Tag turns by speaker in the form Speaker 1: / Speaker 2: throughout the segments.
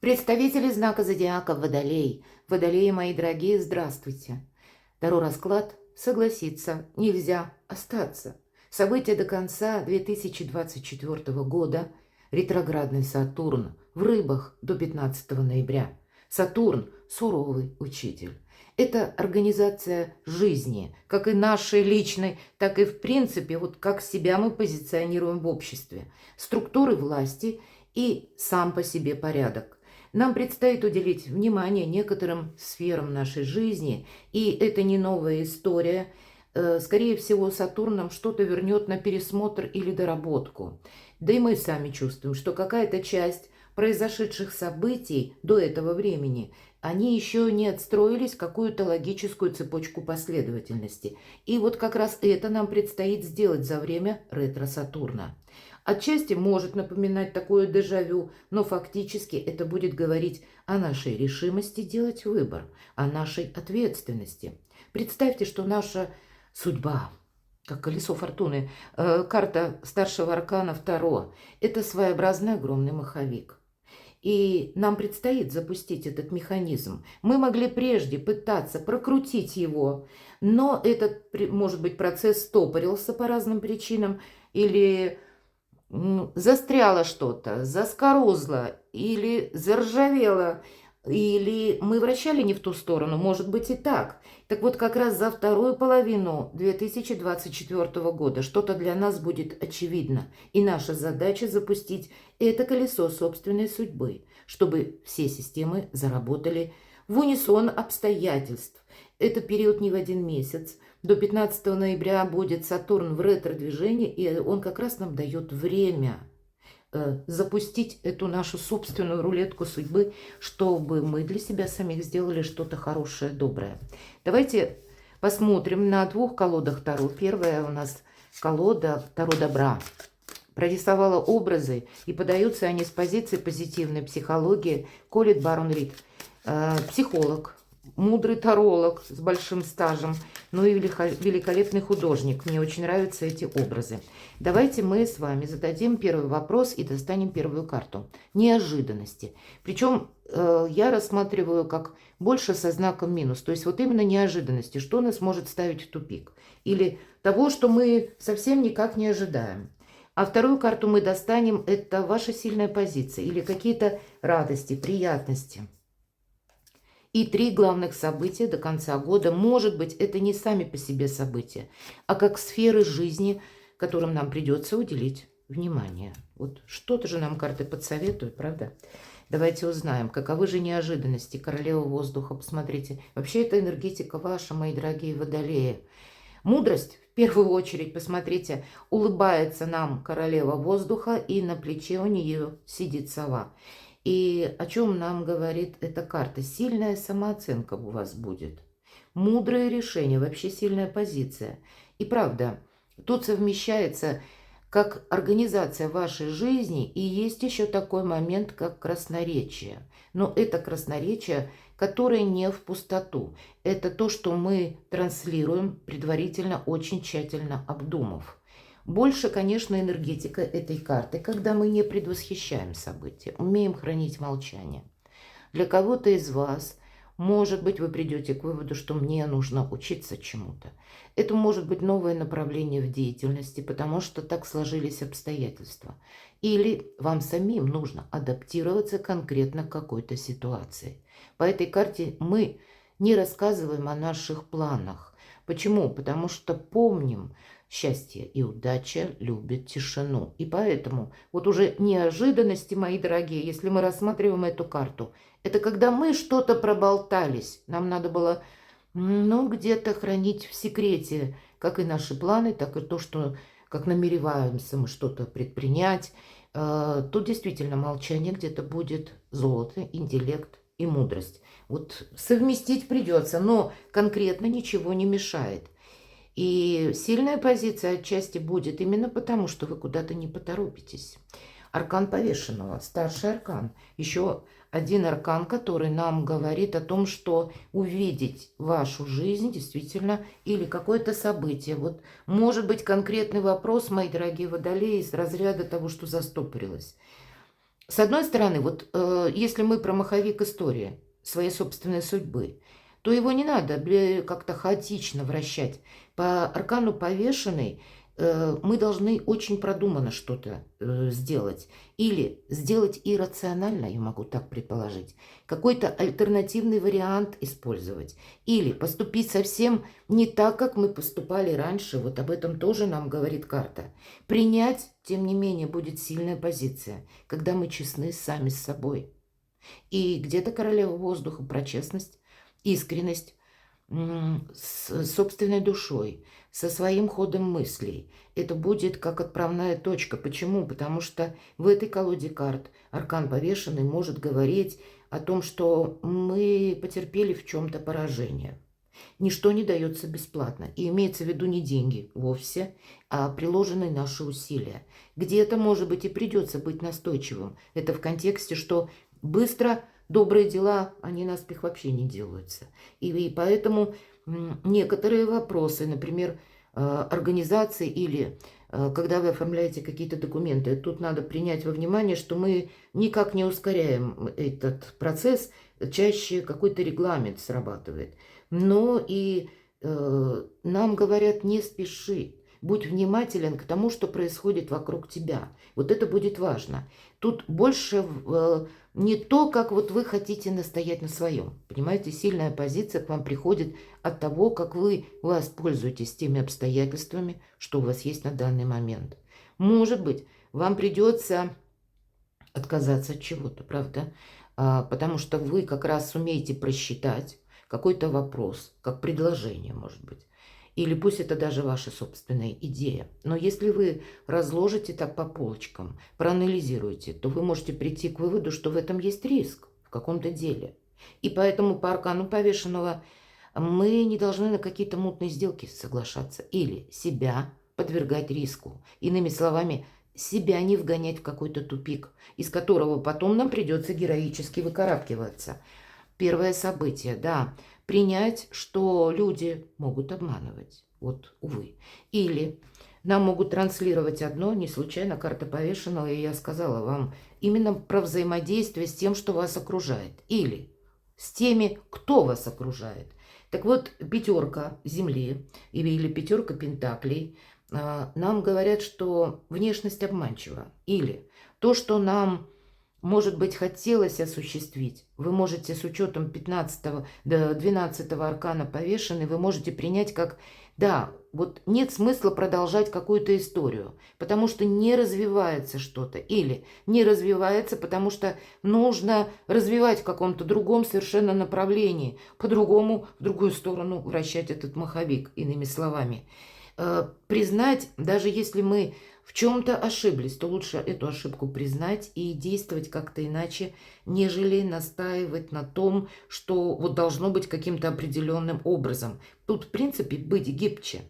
Speaker 1: Представители знака зодиака Водолей. Водолеи, мои дорогие, здравствуйте. Таро расклад. Согласиться нельзя остаться. События до конца 2024 года. Ретроградный Сатурн в Рыбах до 15 ноября. Сатурн– суровый учитель. Это организация жизни, как и нашей личной, так и в принципе, вот как себя мы позиционируем в обществе. Структуры власти и сам по себе порядок. Нам предстоит уделить внимание некоторым сферам нашей жизни, и это не новая история. Скорее всего, Сатурн нам что-то вернет на пересмотр или доработку. Да и мы сами чувствуем, что какая-то часть произошедших событий до этого времени, они еще не отстроились в какую-то логическую цепочку последовательности. И вот как раз это нам предстоит сделать за время ретро-Сатурна. Отчасти может напоминать такое дежавю, но фактически это будет говорить о нашей решимости делать выбор, о нашей ответственности. Представьте, что наша судьба, как колесо фортуны, карта старшего аркана Таро, это своеобразный огромный маховик. И нам предстоит запустить этот механизм. Мы могли прежде пытаться прокрутить его, но этот, может быть, процесс стопорился по разным причинам или застряло что-то, заскорузло или заржавело, или мы вращали не в ту сторону, может быть и так. Так вот, как раз за вторую половину 2024 года что-то для нас будет очевидно. И наша задача запустить это колесо собственной судьбы, чтобы все системы заработали в унисон обстоятельств. Это период не в один месяц. До 15 ноября будет Сатурн в ретро-движении, и он как раз нам дает время запустить эту нашу собственную рулетку судьбы, чтобы мы для себя самих сделали что-то хорошее, доброе. Давайте посмотрим на двух колодах Таро. Первая у нас колода Таро добра. Прорисовала образы, и подаются они с позиции позитивной психологии. Колет Барон Рид, психолог, мудрый таролог с большим стажем, ну и великолепный художник. Мне очень нравятся эти образы. Давайте мы с вами зададим первый вопрос и достанем первую карту. Неожиданности. Причем я рассматриваю как больше со знаком минус. То есть вот именно неожиданности, что нас может ставить в тупик. Или того, что мы совсем никак не ожидаем. А вторую карту мы достанем, это ваша сильная позиция или какие-то радости, приятности. И три главных события до конца года. Может быть, это не сами по себе события, а как сферы жизни, которым нам придется уделить внимание. Вот что-то же нам карты подсоветуют, правда? Давайте узнаем, каковы же неожиданности королевы воздуха. Посмотрите, вообще это энергетика ваша, мои дорогие водолеи. Мудрость, в первую очередь, посмотрите, улыбается нам королева воздуха, и на плече у нее сидит сова. И о чем нам говорит эта карта? Сильная самооценка у вас будет. Мудрое решение, вообще сильная позиция. И правда, тут совмещается как организация вашей жизни, и есть еще такой момент, как красноречие. Но это красноречие, которое не в пустоту. Это то, что мы транслируем, предварительно очень тщательно обдумав. Больше, конечно, энергетика этой карты, когда мы не предвосхищаем события, умеем хранить молчание. Для кого-то из вас, может быть, вы придете к выводу, что мне нужно учиться чему-то. Это может быть новое направление в деятельности, потому что так сложились обстоятельства. Или вам самим нужно адаптироваться конкретно к какой-то ситуации. По этой карте мы не рассказываем о наших планах. Почему? Потому что помним, счастье и удача любят тишину. И поэтому вот уже неожиданности, мои дорогие, если мы рассматриваем эту карту, это когда мы что-то проболтались. Нам надо было, ну, где-то хранить в секрете, как и наши планы, так и то, что, как намереваемся мы что-то предпринять. Тут действительно молчание где-то будет, золото, интеллект и мудрость. Вот совместить придется, но конкретно ничего не мешает. И сильная позиция отчасти будет именно потому, что вы куда-то не поторопитесь. Аркан повешенного, старший аркан. Еще один аркан, который нам говорит о том, что увидеть вашу жизнь действительно или какое-то событие. Вот может быть конкретный вопрос, мои дорогие водолеи, из разряда того, что застопорилось. С одной стороны, вот если мы про маховик истории, своей собственной судьбы, то его не надо как-то хаотично вращать. По аркану повешенной мы должны очень продуманно что-то сделать. Или сделать иррационально, я могу так предположить. Какой-то альтернативный вариант использовать. Или поступить совсем не так, как мы поступали раньше. Вот об этом тоже нам говорит карта. Принять, тем не менее, будет сильная позиция, когда мы честны сами с собой. И где-то королева воздуха про честность, искренность с собственной душой, со своим ходом мыслей. Это будет как отправная точка. Почему? Потому что в этой колоде карт аркан повешенный может говорить о том, что мы потерпели в чем-то поражение. Ничто не дается бесплатно. И имеется в виду не деньги вовсе, а приложенные наши усилия. Где-то, может быть, и придется быть настойчивым. Это в контексте, что быстро добрые дела, они наспех вообще не делаются. И поэтому некоторые вопросы, например, организации или когда вы оформляете какие-то документы, тут надо принять во внимание, что мы никак не ускоряем этот процесс, чаще какой-то регламент срабатывает. Но и нам говорят, не спеши, будь внимателен к тому, что происходит вокруг тебя. Вот это будет важно. Тут больше не то, как вот вы хотите настоять на своем. Понимаете, сильная позиция к вам приходит от того, как вы воспользуетесь теми обстоятельствами, что у вас есть на данный момент. Может быть, вам придется отказаться от чего-то, правда? Потому что вы как раз сумеете просчитать какой-то вопрос, как предложение, может быть. Или пусть это даже ваша собственная идея. Но если вы разложите так по полочкам, проанализируете, то вы можете прийти к выводу, что в этом есть риск в каком-то деле. И поэтому по аркану повешенного мы не должны на какие-то мутные сделки соглашаться. Или себя подвергать риску. Иными словами, себя не вгонять в какой-то тупик, из которого потом нам придется героически выкарабкиваться. Первое событие, да, принять, что люди могут обманывать, вот, увы. Или нам могут транслировать одно, не случайно карта повешенного, и я сказала вам именно про взаимодействие с тем, что вас окружает. Или с теми, кто вас окружает. Так вот, пятерка земли или пятерка пентаклей нам говорят, что внешность обманчива. Или то, что нам, может быть, хотелось осуществить, вы можете с учетом 15 до 12 аркана повешенный, вы можете принять как, да, вот нет смысла продолжать какую-то историю, потому что не развивается что-то. Или не развивается, потому что нужно развивать в каком-то другом совершенно направлении, по-другому, в другую сторону вращать этот маховик, иными словами. Признать, даже если мы в чем-то ошиблись, то лучше эту ошибку признать и действовать как-то иначе, нежели настаивать на том, что вот должно быть каким-то определенным образом. Тут, в принципе, быть гибче.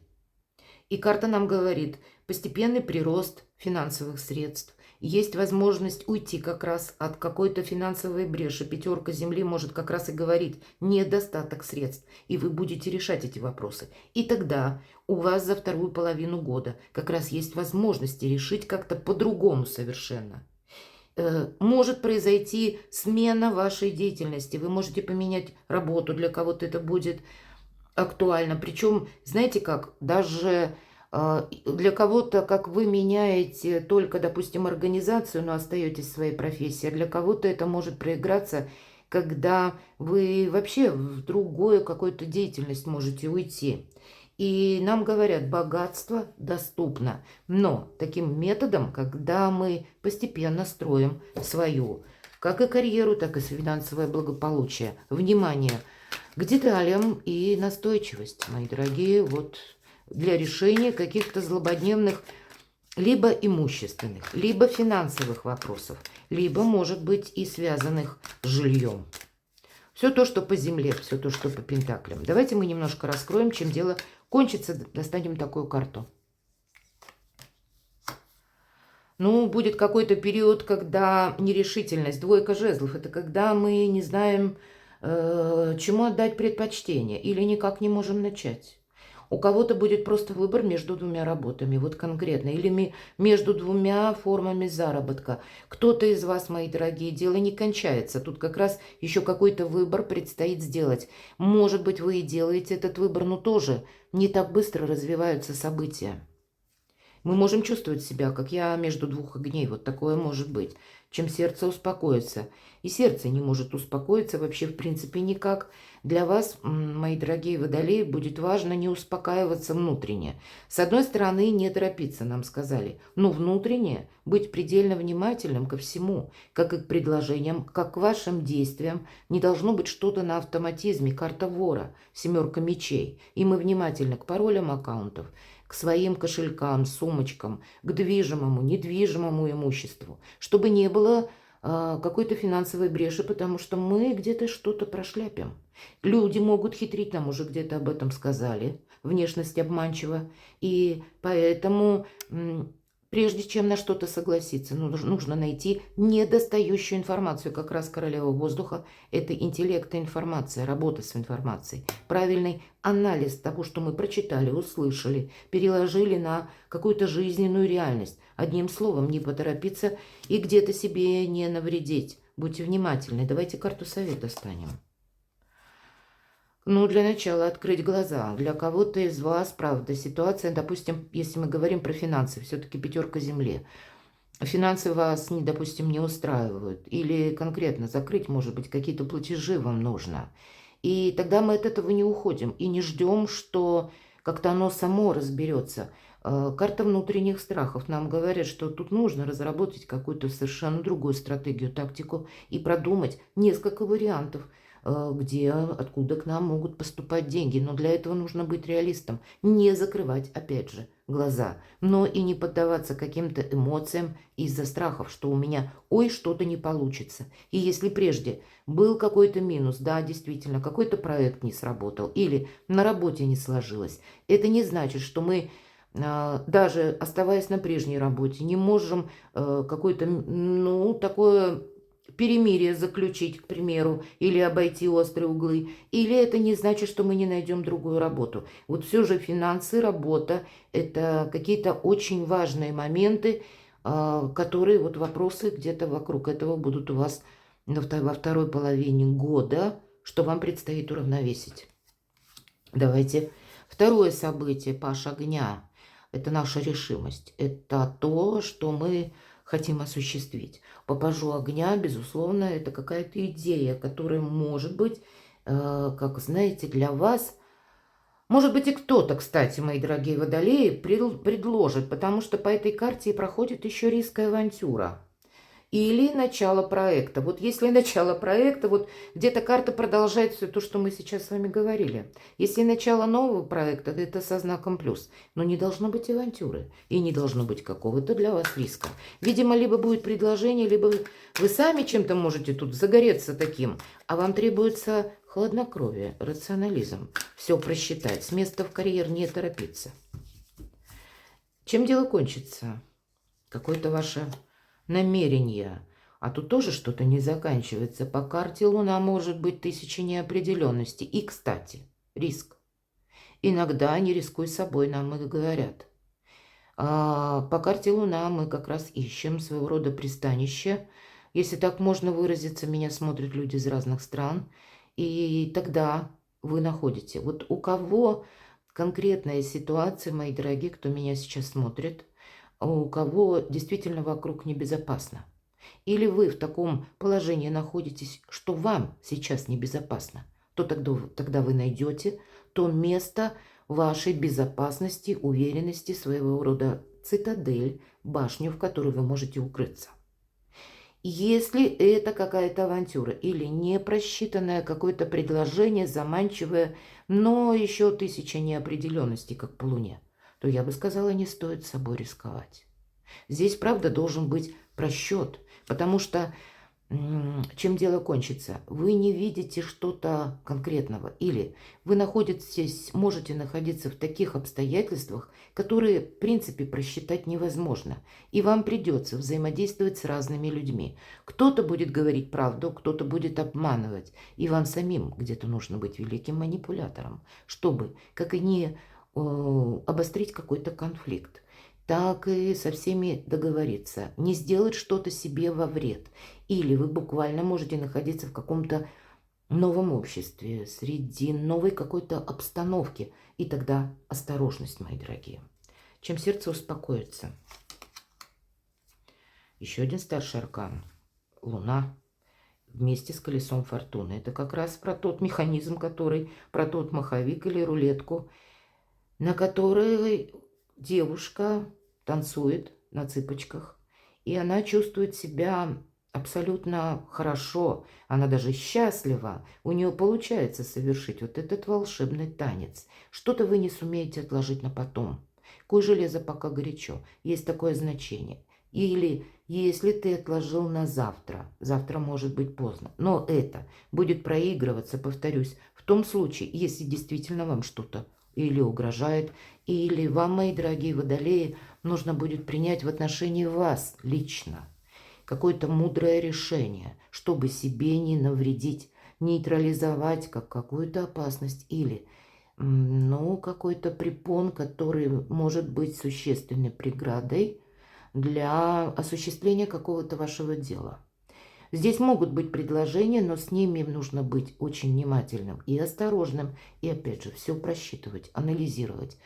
Speaker 1: И карта нам говорит, постепенный прирост финансовых средств. Есть возможность уйти как раз от какой-то финансовой бреши. Пятерка земли может как раз и говорить недостаток средств. И вы будете решать эти вопросы. И тогда у вас за вторую половину года как раз есть возможности решить как-то по-другому совершенно. Может произойти смена вашей деятельности. Вы можете поменять работу, для кого-то это будет актуально. Причем, знаете как, даже для кого-то, как вы меняете только, допустим, организацию, но остаетесь в своей профессии, а для кого-то это может проиграться, когда вы вообще в другую какую-то деятельность можете уйти. И нам говорят, богатство доступно, но таким методом, когда мы постепенно строим свою, как и карьеру, так и финансовое благополучие. Внимание к деталям и настойчивость, мои дорогие, вот для решения каких-то злободневных либо имущественных, либо финансовых вопросов, либо, может быть, и связанных с жильем. Все то, что по земле, все то, что по пентаклям. Давайте мы немножко раскроем, чем дело кончится, достанем такую карту. Ну, будет какой-то период, когда нерешительность, двойка жезлов, это когда мы не знаем, чему отдать предпочтение или никак не можем начать. У кого-то будет просто выбор между двумя работами, вот конкретно, или между двумя формами заработка. Кто-то из вас, мои дорогие, дело не кончается. Тут как раз еще какой-то выбор предстоит сделать. Может быть, вы и делаете этот выбор, но тоже не так быстро развиваются события. Мы можем чувствовать себя, как я между двух огней, вот такое может быть, чем сердце успокоится. И сердце не может успокоиться вообще в принципе никак. Для вас, мои дорогие водолеи, будет важно не успокаиваться внутренне. С одной стороны, не торопиться, нам сказали, но внутренне быть предельно внимательным ко всему, как и к предложениям, как к вашим действиям. Не должно быть что-то на автоматизме, карта вора, 7 мечей. И мы внимательны к паролям аккаунтов, к своим кошелькам, сумочкам, к движимому, недвижимому имуществу, чтобы не было какой-то финансовой бреши, потому что мы где-то что-то прошляпим. Люди могут хитрить, нам уже где-то об этом сказали, внешность обманчива, и поэтому прежде чем на что-то согласиться, нужно найти недостающую информацию. Как раз королева воздуха– это интеллект и информация, работа с информацией. Правильный анализ того, что мы прочитали, услышали, переложили на какую-то жизненную реальность. Одним словом, не поторопиться и где-то себе не навредить. Будьте внимательны. Давайте карту совета станем. Ну, для начала открыть глаза. Для кого-то из вас, правда, ситуация, допустим, если мы говорим про финансы, все-таки 5 земли. Финансы вас, допустим, не устраивают. Или конкретно закрыть, может быть, какие-то платежи вам нужно. И тогда мы от этого не уходим и не ждем, что как-то оно само разберется. Карта внутренних страхов нам говорит, что тут нужно разработать какую-то совершенно другую стратегию, тактику и продумать несколько вариантов, где, откуда к нам могут поступать деньги. Но для этого нужно быть реалистом, не закрывать, опять же, глаза, но и не поддаваться каким-то эмоциям из-за страхов, что у меня, ой, что-то не получится. И если прежде был какой-то минус, да, действительно, какой-то проект не сработал или на работе не сложилось, это не значит, что мы, даже оставаясь на прежней работе, не можем какое-то, такое перемирие заключить, к примеру, или обойти острые углы, или это не значит, что мы не найдем другую работу. Вот все же финансы, работа– это какие-то очень важные моменты, которые, вот вопросы где-то вокруг этого будут у вас во второй половине года, что вам предстоит уравновесить. Давайте второе событие, паш огня. Это наша решимость. Это то, что мы хотим осуществить. По пажу огня, безусловно, это какая-то идея, которая может быть, как знаете, для вас, может быть и кто-то, кстати, мои дорогие водолеи, предложит, потому что по этой карте и проходит еще риск и авантюра. Или начало проекта. Вот если начало проекта, вот где-то карта продолжает все то, что мы сейчас с вами говорили. Если начало нового проекта, это со знаком плюс. Но не должно быть авантюры. И не должно быть какого-то для вас риска. Видимо, либо будет предложение, либо вы сами чем-то можете тут загореться таким. А вам требуется хладнокровие, рационализм. Все просчитать. С места в карьер не торопиться. Чем дело кончится? Какое-то ваше намерения. А тут тоже что-то не заканчивается. По карте Луна может быть 1000 неопределенностей. И, кстати, риск. Иногда не рискуй собой, нам и говорят. По карте Луна мы как раз ищем своего рода пристанище. Если так можно выразиться, меня смотрят люди из разных стран. И тогда вы находите. Вот у кого конкретная ситуация, мои дорогие, кто меня сейчас смотрит, у кого действительно вокруг небезопасно. Или вы в таком положении находитесь, что вам сейчас небезопасно, то тогда вы найдете то место вашей безопасности, уверенности, своего рода цитадель, башню, в которой вы можете укрыться. Если это какая-то авантюра или непросчитанное какое-то предложение, заманчивое, но еще 1000 неопределенностей, как по Луне, то я бы сказала, не стоит собой рисковать. Здесь, правда, должен быть просчет, потому что чем дело кончится? Вы не видите что-то конкретного, или вы можете находиться в таких обстоятельствах, которые, в принципе, просчитать невозможно, и вам придется взаимодействовать с разными людьми. Кто-то будет говорить правду, кто-то будет обманывать, и вам самим где-то нужно быть великим манипулятором, чтобы, как и не обострить какой-то конфликт, так и со всеми договориться, не сделать что-то себе во вред. Или вы буквально можете находиться в каком-то новом обществе, среди новой какой-то обстановки. И тогда осторожность, мои дорогие. Чем сердце успокоится. Еще один старший аркан. Луна вместе с колесом фортуны. Это как раз про тот механизм, который, про тот маховик или рулетку, на которой девушка танцует на цыпочках. И она чувствует себя абсолютно хорошо. Она даже счастлива. У нее получается совершить вот этот волшебный танец. Что-то вы не сумеете отложить на потом. Куй железо пока горячо. Есть такое значение. Или если ты отложил на завтра, завтра может быть поздно. Но это будет проигрываться, повторюсь, в том случае, если действительно вам что-то или угрожает, или вам, мои дорогие водолеи, нужно будет принять в отношении вас лично какое-то мудрое решение, чтобы себе не навредить, нейтрализовать как какую-то опасность или какой-то препон, который может быть существенной преградой для осуществления какого-то вашего дела. Здесь могут быть предложения, но с ними нужно быть очень внимательным и осторожным. И опять же, все просчитывать, анализировать,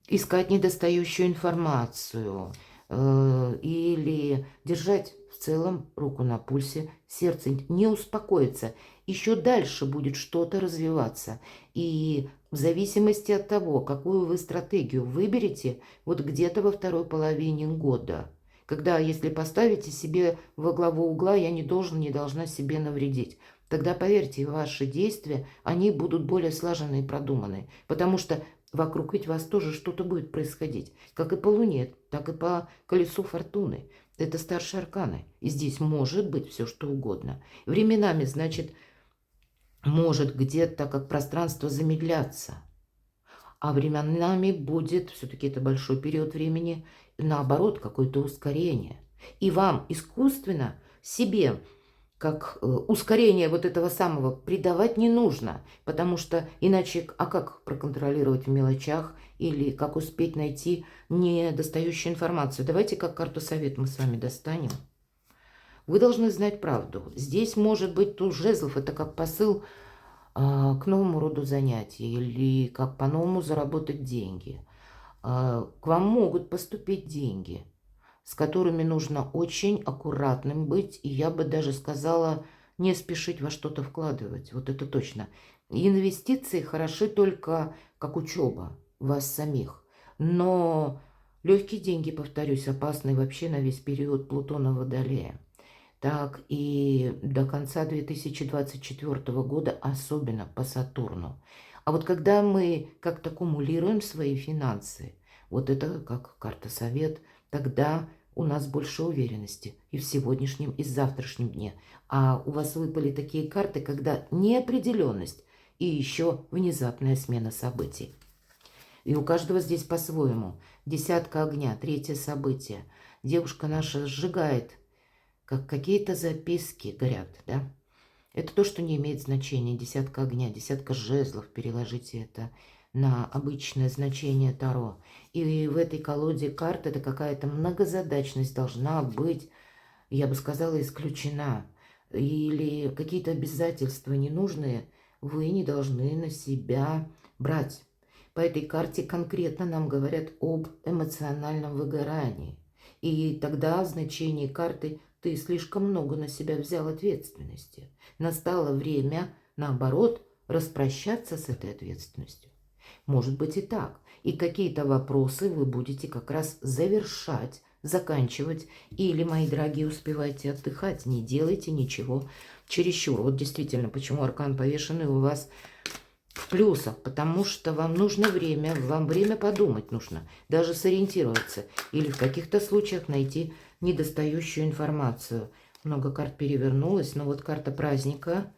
Speaker 1: искать недостающую информацию или держать в целом руку на пульсе, сердце не успокоится. Еще дальше будет что-то развиваться. И в зависимости от того, какую вы стратегию выберете, вот где-то во второй половине года, когда, если поставите себе во главу угла, я не должен, не должна себе навредить, тогда, поверьте, ваши действия, они будут более слаженные и продуманные. Потому что вокруг ведь вас тоже что-то будет происходить. Как и по Луне, так и по колесу фортуны. Это старшие арканы. И здесь может быть все, что угодно. Временами, значит, может где-то как пространство замедляться. А временами будет, все-таки это большой период времени, наоборот, какое-то ускорение. И вам искусственно себе как ускорение вот этого самого придавать не нужно, потому что иначе, а как проконтролировать в мелочах или как успеть найти недостающую информацию? Давайте как карту совет мы с вами достанем. Вы должны знать правду. Здесь может быть туз жезлов, это как посыл к новому роду занятий или как по-новому заработать деньги. К вам могут поступить деньги, с которыми нужно очень аккуратным быть, и я бы даже сказала, не спешить во что-то вкладывать. Вот это точно. Инвестиции хороши только как учеба вас самих. Но легкие деньги, повторюсь, опасны вообще на весь период Плутона Водолея. Так и до конца 2024 года, особенно по Сатурну. А вот когда мы как-то кумулируем свои финансы, вот это как карта совет, тогда у нас больше уверенности и в сегодняшнем, и в завтрашнем дне. А у вас выпали такие карты, когда неопределенность и еще внезапная смена событий. И у каждого здесь по-своему. Десятка огня, третье событие. Девушка наша сжигает, как какие-то записки горят, да? Это то, что не имеет значения. Десятка огня, десятка жезлов, переложите это на обычное значение Таро. И в этой колоде карт это какая-то многозадачность должна быть, я бы сказала, исключена. Или какие-то обязательства ненужные вы не должны на себя брать. По этой карте конкретно нам говорят об эмоциональном выгорании. И тогда в значении карты ты слишком много на себя взял ответственности. Настало время, наоборот, распрощаться с этой ответственностью. Может быть и так. И какие-то вопросы вы будете как раз завершать, заканчивать. Или, мои дорогие, успевайте отдыхать. Не делайте ничего чересчур. Вот действительно, почему аркан повешенный у вас в плюсах. Потому что вам нужно время, вам время подумать нужно. Даже сориентироваться. Или в каких-то случаях найти недостающую информацию. Много карт перевернулось, но вот карта праздника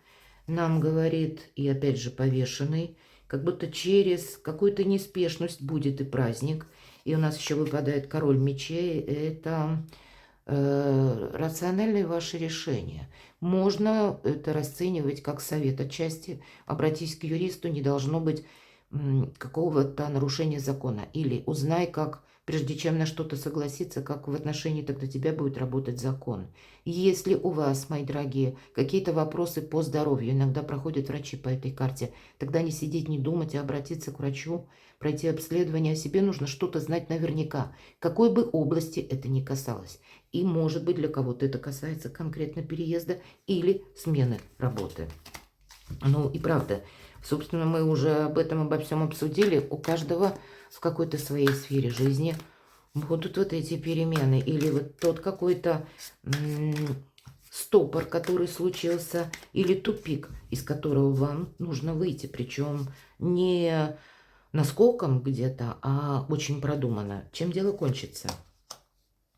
Speaker 1: нам говорит, и опять же повешенный, как будто через какую-то неспешность будет и праздник. И у нас еще выпадает король мечей. Это рациональные ваши решения. Можно это расценивать как совет отчасти. Обратись к юристу, не должно быть какого-то нарушения закона. Или узнай, как, прежде чем на что-то согласиться, как в отношении тогда тебя будет работать закон. Если у вас, мои дорогие, какие-то вопросы по здоровью, иногда проходят врачи по этой карте, тогда не сидеть, не думать, а обратиться к врачу, пройти обследование. О себе нужно что-то знать наверняка, какой бы области это ни касалось. И, может быть, для кого-то это касается конкретно переезда или смены работы. Ну и правда, собственно, мы уже обо всем обсудили. У каждого в какой-то своей сфере жизни будут вот эти перемены. Или вот тот какой-то стопор, который случился, или тупик, из которого вам нужно выйти. Причем не наскоком где-то, а очень продуманно. Чем дело кончится?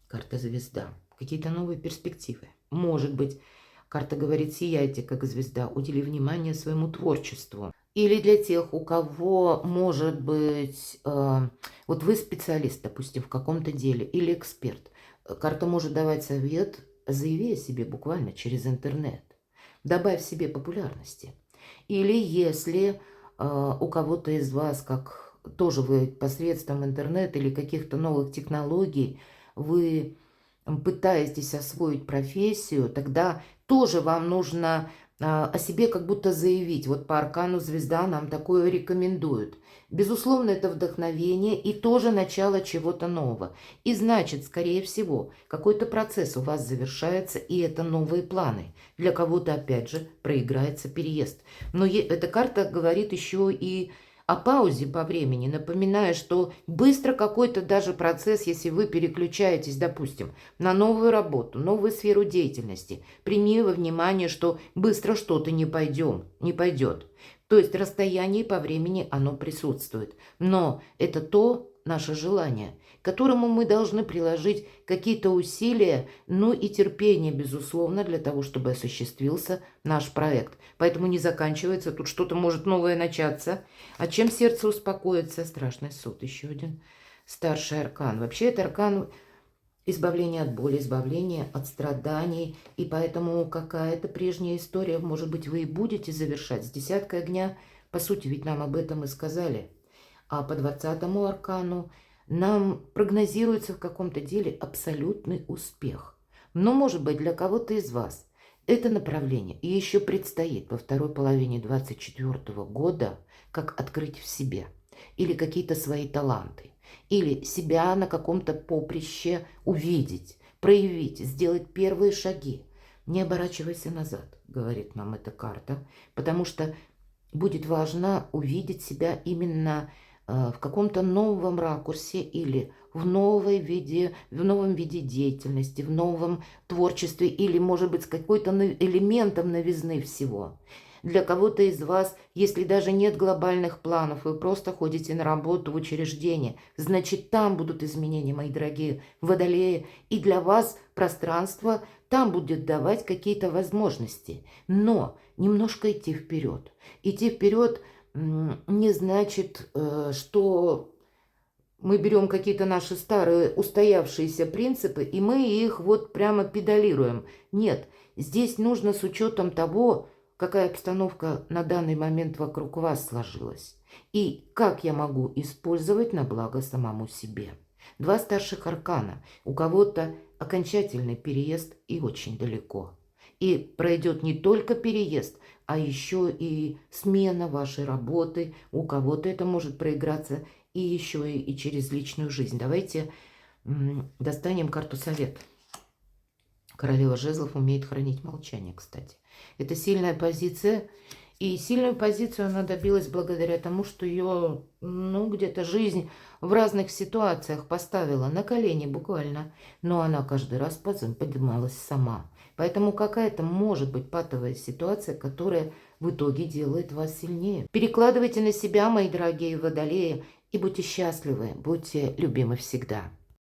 Speaker 1: Карта звезда. Какие-то новые перспективы. Может быть, карта говорит: сияйте, как звезда, удели внимание своему творчеству. Или для тех, у кого, может быть, вот вы специалист, допустим, в каком-то деле, или эксперт. Карта может давать совет: заяви о себе буквально через интернет. Добавь себе популярности. Или если у кого-то из вас, как тоже вы посредством интернета или каких-то новых технологий, вы пытаетесь освоить профессию, тогда тоже вам нужно о себе как будто заявить. Вот по аркану звезда нам такое рекомендует. Безусловно, это вдохновение и тоже начало чего-то нового. И значит, скорее всего, какой-то процесс у вас завершается, и это новые планы. Для кого-то, опять же, проиграется переезд. Но эта карта говорит еще и о паузе по времени, напоминая, что быстро какой-то даже процесс, если вы переключаетесь, допустим, на новую работу, новую сферу деятельности, прими во внимание, что быстро что-то не пойдет. То есть расстояние по времени оно присутствует. Но это то наше желание, к которому мы должны приложить какие-то усилия, ну и терпение, безусловно, для того, чтобы осуществился наш проект. Поэтому не заканчивается, тут что-то может новое начаться. А чем сердце успокоится? Страшный суд, еще один старший аркан. Вообще это аркан избавления от боли, избавления от страданий. И поэтому какая-то прежняя история, может быть, вы и будете завершать. С десяткой огня, по сути, ведь нам об этом и сказали. А по 20-му аркану нам прогнозируется в каком-то деле абсолютный успех. Но, может быть, для кого-то из вас это направление и еще предстоит во второй половине 2024 года, как открыть в себе или какие-то свои таланты, или себя на каком-то поприще увидеть, проявить, сделать первые шаги. Не оборачивайся назад, говорит нам эта карта, потому что будет важно увидеть себя именно в каком-то новом ракурсе или в новом виде деятельности, в новом творчестве или, может быть, с какой-то элементом новизны всего. Для кого-то из вас, если даже нет глобальных планов, вы просто ходите на работу в учреждение, значит, там будут изменения, мои дорогие водолеи, и для вас пространство там будет давать какие-то возможности. Но немножко идти вперед. Идти вперед не значит, что мы берем какие-то наши старые устоявшиеся принципы, и мы их вот прямо педалируем. Нет, здесь нужно с учетом того, какая обстановка на данный момент вокруг вас сложилась, и как я могу использовать на благо самому себе. Два старших аркана. У кого-то окончательный переезд и очень далеко. И пройдет не только переезд, а еще и смена вашей работы. У кого-то это может проиграться и еще и через личную жизнь. Давайте достанем карту совет. Королева жезлов умеет хранить молчание, кстати. Это сильная позиция. И сильную позицию она добилась благодаря тому, что ее, где-то жизнь в разных ситуациях поставила на колени буквально. Но она каждый раз поднималась сама. Поэтому какая-то может быть патовая ситуация, которая в итоге делает вас сильнее. Перекладывайте на себя, мои дорогие водолеи, и будьте счастливы, будьте любимы всегда.